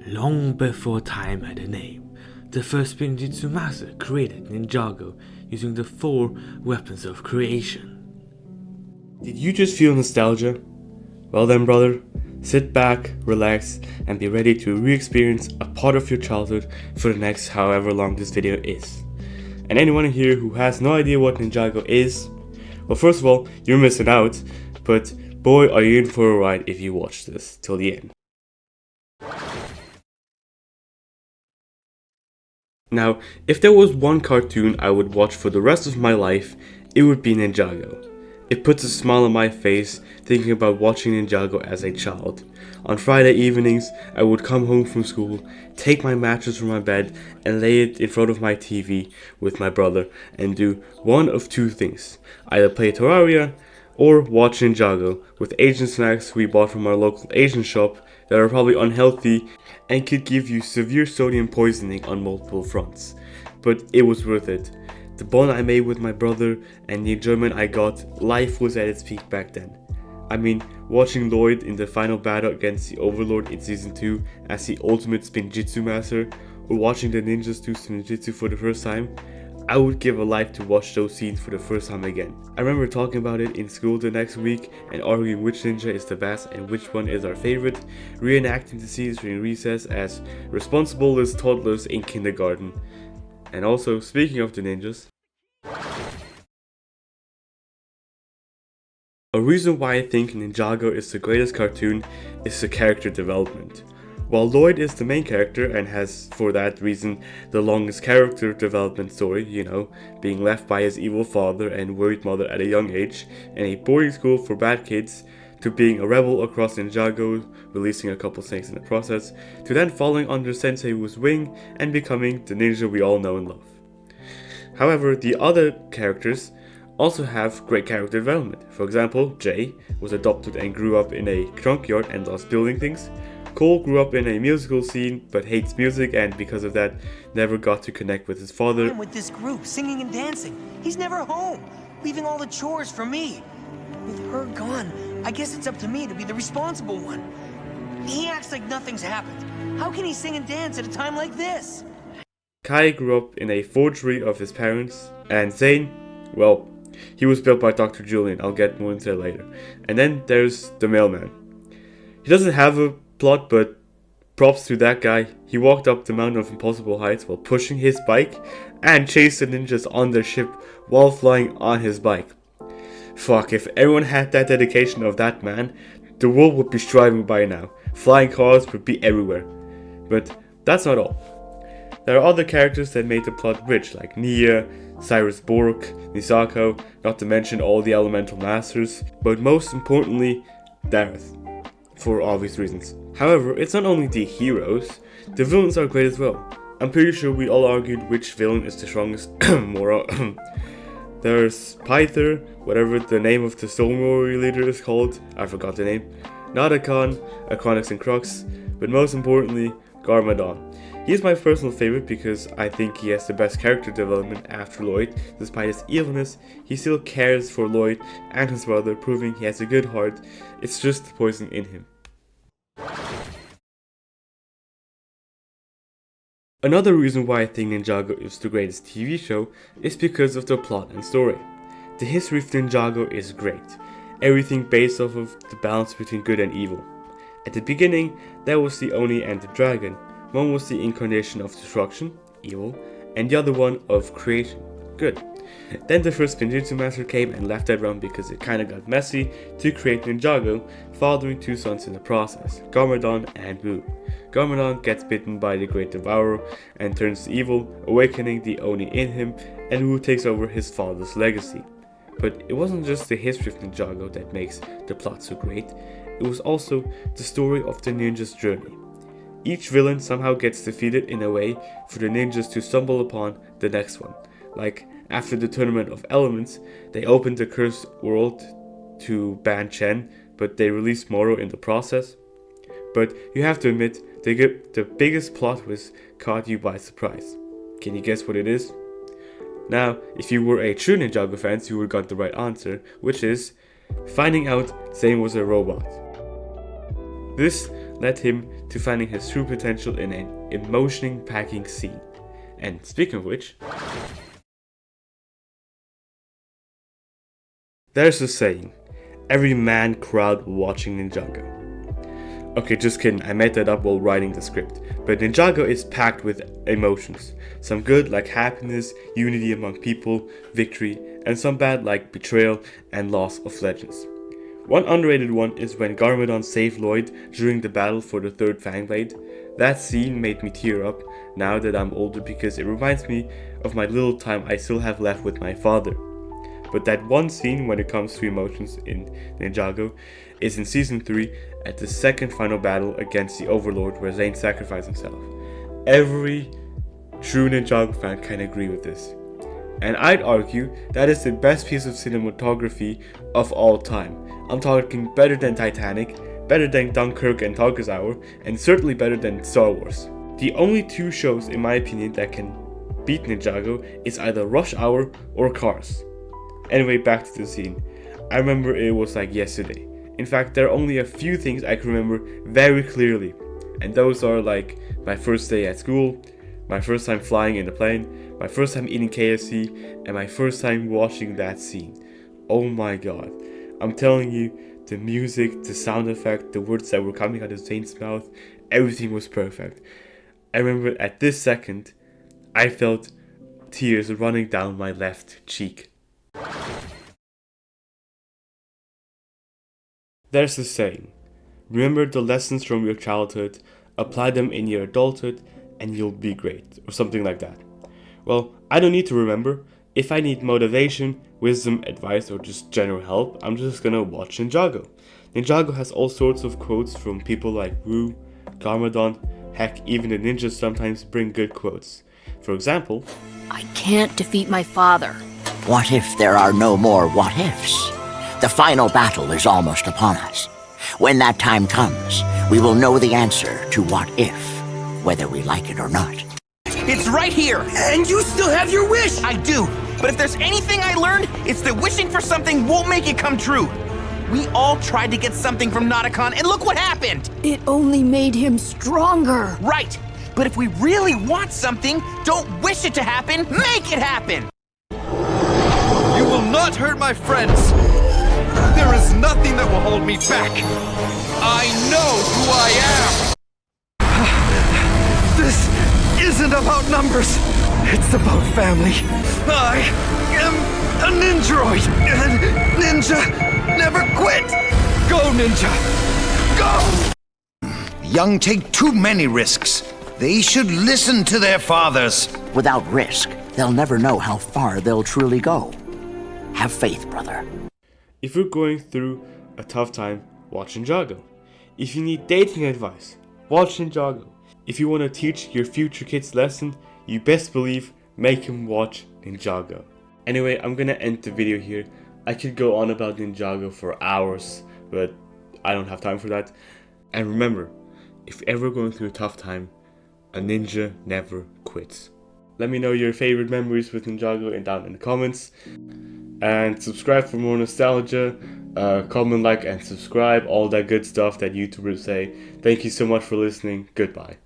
Long before time had a name, the first Spinjitzu master created Ninjago using the 4 weapons of creation. Did you just feel nostalgia? Well then, brother, sit back, relax, and be ready to re-experience a part of your childhood for the next however long this video is. And anyone here who has no idea what Ninjago is, well, first of all, you're missing out, but boy, are you in for a ride if you watch this till the end. Now, if there was one cartoon I would watch for the rest of my life, it would be Ninjago. It puts a smile on my face thinking about watching Ninjago as a child. On Friday evenings, I would come home from school, take my mattress from my bed and lay it in front of my TV with my brother and do one of 2 things. Either play Terraria or watch Ninjago with Asian snacks we bought from our local Asian shop that are probably unhealthy and could give you severe sodium poisoning on multiple fronts. But it was worth it. The bond I made with my brother and the enjoyment I got, life was at its peak back then. I mean, watching Lloyd in the final battle against the Overlord in Season 2 as the ultimate Spinjitzu master, or watching the ninjas do Spinjitzu for the first time, I would give a life to watch those scenes for the first time again. I remember talking about it in school the next week and arguing which ninja is the best and which one is our favorite, reenacting the scenes during recess as responsible as toddlers in kindergarten. And also, speaking of the ninjas, a reason why I think Ninjago is the greatest cartoon is the character development. While Lloyd is the main character and has, for that reason, the longest character development story, being left by his evil father and worried mother at a young age, in a boarding school for bad kids, to being a rebel across Ninjago, releasing a couple snakes in the process, to then falling under Sensei Wu's wing and becoming the ninja we all know and love. However, the other characters also have great character development. For example, Jay was adopted and grew up in a junkyard and loves building things. Cole grew up in a musical scene but hates music and because of that never got to connect with his father. With this group, singing and dancing. He's never home, leaving all the chores for me. With her gone, I guess it's up to me to be the responsible one. He acts like nothing's happened. How can he sing and dance at a time like this? Kai grew up in a forgery of his parents, and Zane, well, he was built by Dr. Julian, I'll get more into that later. And then there's the mailman. He doesn't have a plot, but props to that guy. He walked up the mountain of impossible heights while pushing his bike and chased the ninjas on their ship while flying on his bike. Fuck, if everyone had that dedication of that man, the world would be striving by now. Flying cars would be everywhere. But that's not all. There are other characters that made the plot rich, like Nia, Cyrus Bork, Nisako, not to mention all the elemental masters, but most importantly, Dareth, for obvious reasons. However, it's not only the heroes, the villains are great as well. I'm pretty sure we all argued which villain is the strongest. There's Pyther, whatever the name of the Stone Warrior leader is called, I forgot the name, Nadakon, Acronix and Crux, but most importantly, Garmadon. He is my personal favorite because I think he has the best character development after Lloyd. Despite his evilness, he still cares for Lloyd and his brother, proving he has a good heart. It's just the poison in him. Another reason why I think Ninjago is the greatest TV show is because of the plot and story. The history of Ninjago is great, everything based off of the balance between good and evil. At the beginning, there was the Oni and the dragon. One was the incarnation of destruction, evil, and the other one of creation, good. Then the first Spinjitzu master came and left that realm because it kinda got messy to create Ninjago, fathering 2 sons in the process, Garmadon and Wu. Garmadon gets bitten by the Great Devourer and turns to evil, awakening the Oni in him, and Wu takes over his father's legacy. But it wasn't just the history of Ninjago that makes the plot so great, it was also the story of the ninja's journey. Each villain somehow gets defeated in a way for the ninjas to stumble upon the next one. Like, after the Tournament of Elements, they opened the Cursed World to ban Chen, but they released Moro in the process. But you have to admit, the biggest plot twist caught you by surprise. Can you guess what it is? Now, if you were a true Ninjago fan, you would got the right answer, which is finding out Zane was a robot. This led him to finding his true potential in an emotion-packing scene. And speaking of which, there's a saying, every man crowd watching Ninjago. Okay, just kidding, I made that up while writing the script. But Ninjago is packed with emotions. Some good like happiness, unity among people, victory, and some bad like betrayal and loss of legends. One underrated one is when Garmadon saved Lloyd during the battle for the third Fangblade. That scene made me tear up now that I'm older because it reminds me of my little time I still have left with my father. But that one scene when it comes to emotions in Ninjago is in Season 3 at the second final battle against the Overlord where Zane sacrificed himself. Every true Ninjago fan can agree with this. And I'd argue that is the best piece of cinematography of all time. I'm talking better than Titanic, better than Dunkirk and Darkest Hour, and certainly better than Star Wars. The only two shows in my opinion that can beat Ninjago is either Rush Hour or Cars. Anyway, back to the scene. I remember it was like yesterday. In fact, there are only a few things I can remember very clearly. And those are like my first day at school, my first time flying in a plane, my first time eating KFC, and my first time watching that scene. Oh my god. I'm telling you, the music, the sound effect, the words that were coming out of Zane's mouth, everything was perfect. I remember at this second, I felt tears running down my left cheek. There's a saying, remember the lessons from your childhood, apply them in your adulthood, and you'll be great, or something like that. Well, I don't need to remember. If I need motivation, wisdom, advice, or just general help, I'm just gonna watch Ninjago. Ninjago has all sorts of quotes from people like Wu, Garmadon, heck, even the ninjas sometimes bring good quotes. For example, I can't defeat my father. What if there are no more what ifs? The final battle is almost upon us. When that time comes, we will know the answer to what if, whether we like it or not. It's right here! And you still have your wish! I do, but if there's anything I learned, it's that wishing for something won't make it come true. We all tried to get something from Notakon, and look what happened! It only made him stronger. Right, but if we really want something, don't wish it to happen, make it happen! You will not hurt my friends! There is nothing that will hold me back! I know who I am! This isn't about numbers! It's about family. I am a Ninjroid, and Ninja never quit! Go, Ninja! Go! Young take too many risks. They should listen to their fathers. Without risk, they'll never know how far they'll truly go. Have faith, brother. if you're going through a tough time, watch Ninjago. If you need dating advice, watch Ninjago. If you want to teach your future kids lesson, you best believe make him watch Ninjago. Anyway, I'm gonna end the video here. I could go on about Ninjago for hours, but I don't have time for that. And remember, if you're ever going through a tough time, a ninja never quits. Let me know your favorite memories with Ninjago down in the comments. And subscribe for more nostalgia. Comment, like, and subscribe. All that good stuff that YouTubers say. Thank you so much for listening. Goodbye.